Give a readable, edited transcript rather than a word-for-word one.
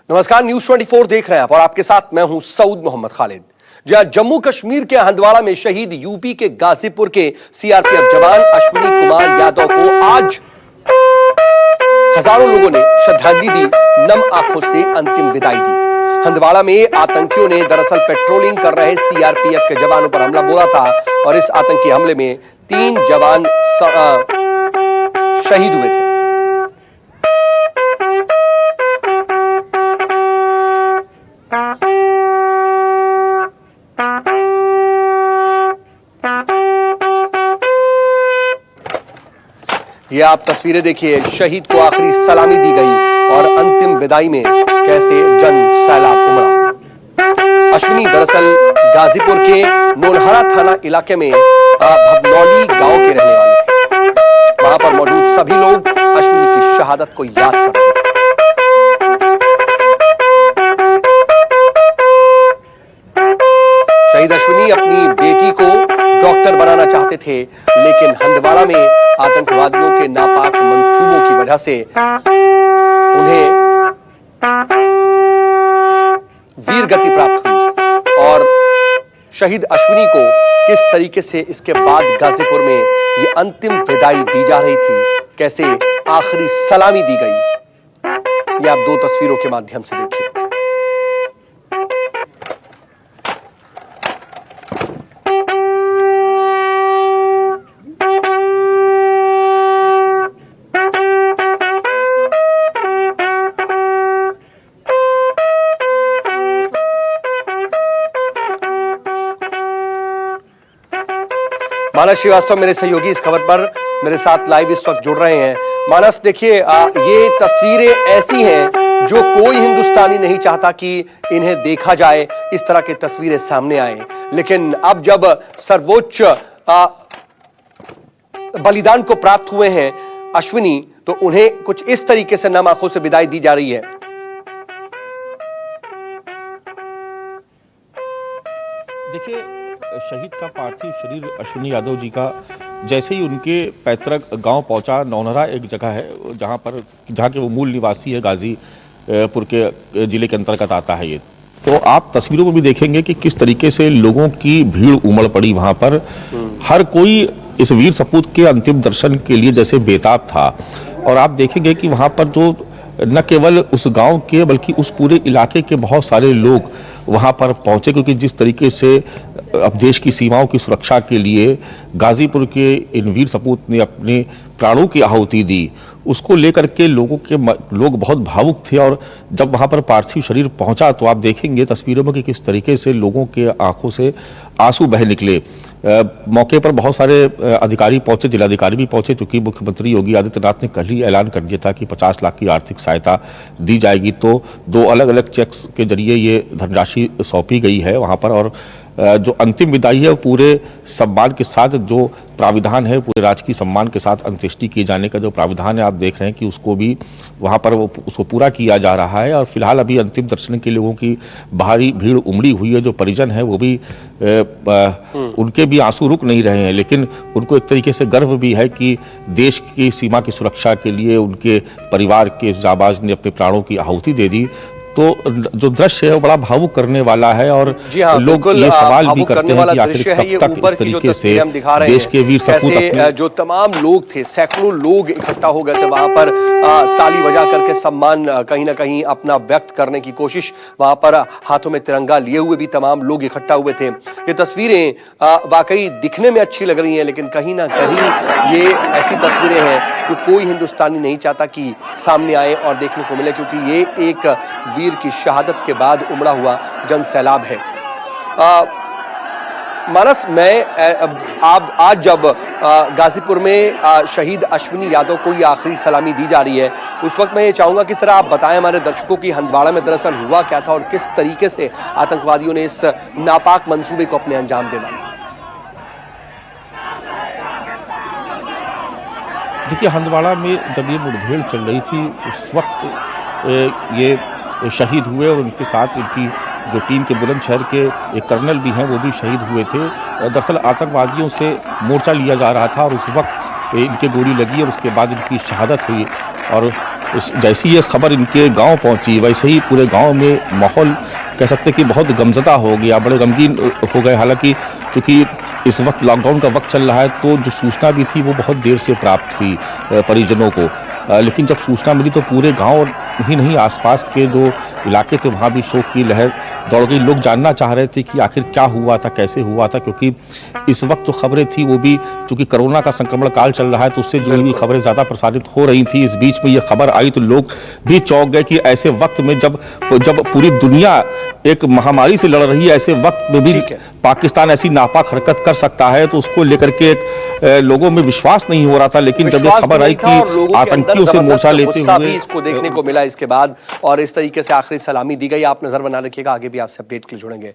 नमस्कार, न्यूज 24 देख रहे हैं आप और आपके साथ मैं हूं सऊद मोहम्मद खालिद। जहां जम्मू कश्मीर के हंदवाड़ा में शहीद यूपी के गाजीपुर के सीआरपीएफ जवान अश्विनी कुमार यादव को आज हजारों लोगों ने श्रद्धांजलि दी, नम आंखों से अंतिम विदाई दी। हंदवाड़ा में आतंकियों ने दरअसल पेट्रोलिंग कर रहे सीआरपीएफ के जवानों पर हमला बोला था और इस आतंकी हमले में 3 जवान शहीद हुए थे। ये आप तस्वीरें देखिए, शहीद को आखिरी सलामी दी गई और अंतिम विदाई में कैसे जन सैलाब उमड़ा। अश्विनी दरअसल गाजीपुर के नोनहरा थाना इलाके में भबनौली गांव के रहने वाले थे। वहां पर मौजूद सभी लोग अश्विनी की शहादत को याद कर रहे थे। शहीद अश्विनी अपनी बेटी को डॉक्टर बनाना चाहते थे, लेकिन हंदवाड़ा में आतंकवादियों के नापाक मंसूबों की वजह से उन्हें वीर गति प्राप्त हुई। और शहीद अश्विनी को किस तरीके से इसके बाद गाजीपुर में ये अंतिम विदाई दी जा रही थी, कैसे आखिरी सलामी दी गई, ये आप 2 तस्वीरों के माध्यम से देखिए। मानस श्रीवास्तव मेरे सहयोगी इस खबर पर मेरे साथ लाइव इस वक्त जुड़ रहे हैं। मानस, देखिए, ये तस्वीरें ऐसी हैं जो कोई हिंदुस्तानी नहीं चाहता कि इन्हें देखा जाए, इस तरह की तस्वीरें सामने आए। लेकिन अब जब सर्वोच्च बलिदान को प्राप्त हुए हैं अश्विनी, तो उन्हें कुछ इस तरीके से नम आंखों से विदाई दी जा रही है। देखिए, शहीद का पार्थिव शरीर अश्विनी यादव जी का जैसे ही उनके पैतृक गांव पहुंचा, नौनहरा एक जगह है जहां के वो मूल निवासी है, गाजीपुर के जिले के अंतर्गत आता है ये। तो आप तस्वीरों में भी देखेंगे कि किस तरीके से लोगों की भीड़ उमड़ पड़ी वहां पर। हर कोई इस वीर सपूत के अंतिम दर्शन के लिए जैसे बेताब था। और आप देखेंगे कि वहां पर जो न केवल उस गांव के बल्कि उस पूरे इलाके के बहुत सारे लोग वहां पर पहुंचे, क्योंकि जिस तरीके से अब देश की सीमाओं की सुरक्षा के लिए गाजीपुर के इन वीर सपूत ने अपने प्राणों की आहुति दी, उसको लेकर के लोग बहुत भावुक थे। और जब वहां पर पार्थिव शरीर पहुंचा तो आप देखेंगे तस्वीरों में कि किस तरीके से लोगों के आंखों से आंसू बह निकले। मौके पर बहुत सारे अधिकारी पहुंचे, जिलाधिकारी भी पहुंचे, क्योंकि मुख्यमंत्री योगी आदित्यनाथ ने कल ही ऐलान कर दिया था कि 50 लाख की आर्थिक सहायता दी जाएगी। तो 2 अलग-अलग चेक्स के जरिए ये धनराशि सौंपी गई है वहां पर। और जो अंतिम विदाई है वो पूरे सम्मान के साथ, जो प्राविधान है पूरे राजकीय सम्मान के साथ अंत्येष्टि किए जाने का जो प्राविधान है, आप देख रहे हैं कि उसको भी वहां पर उसको पूरा किया जा रहा है। और फिलहाल अभी अंतिम दर्शन के लोगों की भारी भीड़ उमड़ी हुई है। जो परिजन है वो भी उनके भी आंसू रुक नहीं रहे हैं, लेकिन उनको एक तरीके से गर्व भी है कि देश की सीमा की सुरक्षा के लिए उनके परिवार के जाबाज ने अपने प्राणों की आहुति दे दी। तो जो दृश्य है वो बड़ा भावुक करने वाला है। और लोग ये सवाल भी करते हैं कि आखिर कब तक इस तरीके से देश के वीर सपूत जो तमाम लोग थे, सैकड़ों लोग इकट्ठा हो गए थे वहां पर, ताली बजा करके सम्मान कहीं ना कहीं अपना व्यक्त करने की कोशिश, वहां पर हाथों में तिरंगा लिए हुए भी तमाम लोग इकट्ठा हुए थे। ये तस्वीरें वाकई दिखने में अच्छी लग रही हैं, लेकिन कहीं ना कहीं ये ऐसी तस्वीरें हैं जो कोई हिंदुस्तानी नहीं चाहता कि सामने आए और देखने को मिले, क्योंकि ये एक वीर की शहादत के बाद उमड़ा हुआ जन सैलाब है। मानस, आज जब गाजीपुर में शहीद अश्विनी यादव को ये आखिरी सलामी दी जा रही है, उस वक्त मैं ये चाहूंगा कि जरा आप बताएं हमारे दर्शकों की हंदवाड़ा में दरअसल हुआ क्या था और किस तरीके से आतंकवादियों ने इस नापाक मंसूबे को अपने अंजाम दिलाया। देखिए, हंदवाड़ा में जब ये मुठभेड़ चल रही थी उस वक्त ये शहीद हुए और उनके साथ इनकी जो टीम के बुलंदशहर के एक कर्नल भी हैं वो भी शहीद हुए थे। दरअसल आतंकवादियों से मोर्चा लिया जा रहा था और उस वक्त इनके गोली लगी और उसके बाद इनकी शहादत हुई। और जैसी ये खबर इनके गांव पहुंची वैसे ही पूरे गांव में माहौल कह सकते कि बहुत गमज़दा हो गया, बड़े गमगीन हो गए। हालांकि क्योंकि इस वक्त लॉकडाउन का वक्त चल रहा है तो जो सूचना भी थी वो बहुत देर से प्राप्त हुई परिजनों को, लेकिन जब सूचना मिली तो पूरे गांव ही नहीं आसपास के जो इलाके थे वहां भी शोक की लहर दौड़ गई। लोग जानना चाह रहे थे कि आखिर क्या हुआ था, कैसे हुआ था, क्योंकि इस वक्त जो खबरें थी वो भी चूंकि कोरोना का संक्रमण काल चल रहा है तो उससे जुड़ी हुई खबरें ज्यादा प्रसारित हो रही थी। इस बीच में ये खबर आई तो लोग भी चौंक गए कि ऐसे वक्त में जब पूरी दुनिया एक महामारी से लड़ रही है, ऐसे वक्त में भी पाकिस्तान ऐसी नापाक हरकत कर सकता है, तो उसको लेकर के लोगों में विश्वास नहीं हो रहा था। लेकिन जब ये खबर आई कि आतंकियों से मोर्चा लेते हुए इसको देखने को मिला इसके बाद और इस तरीके से आखिरी सलामी दी गई। आप नजर बना रखिएगा, आगे भी आपसे अपडेट के लिए जुड़ेंगे।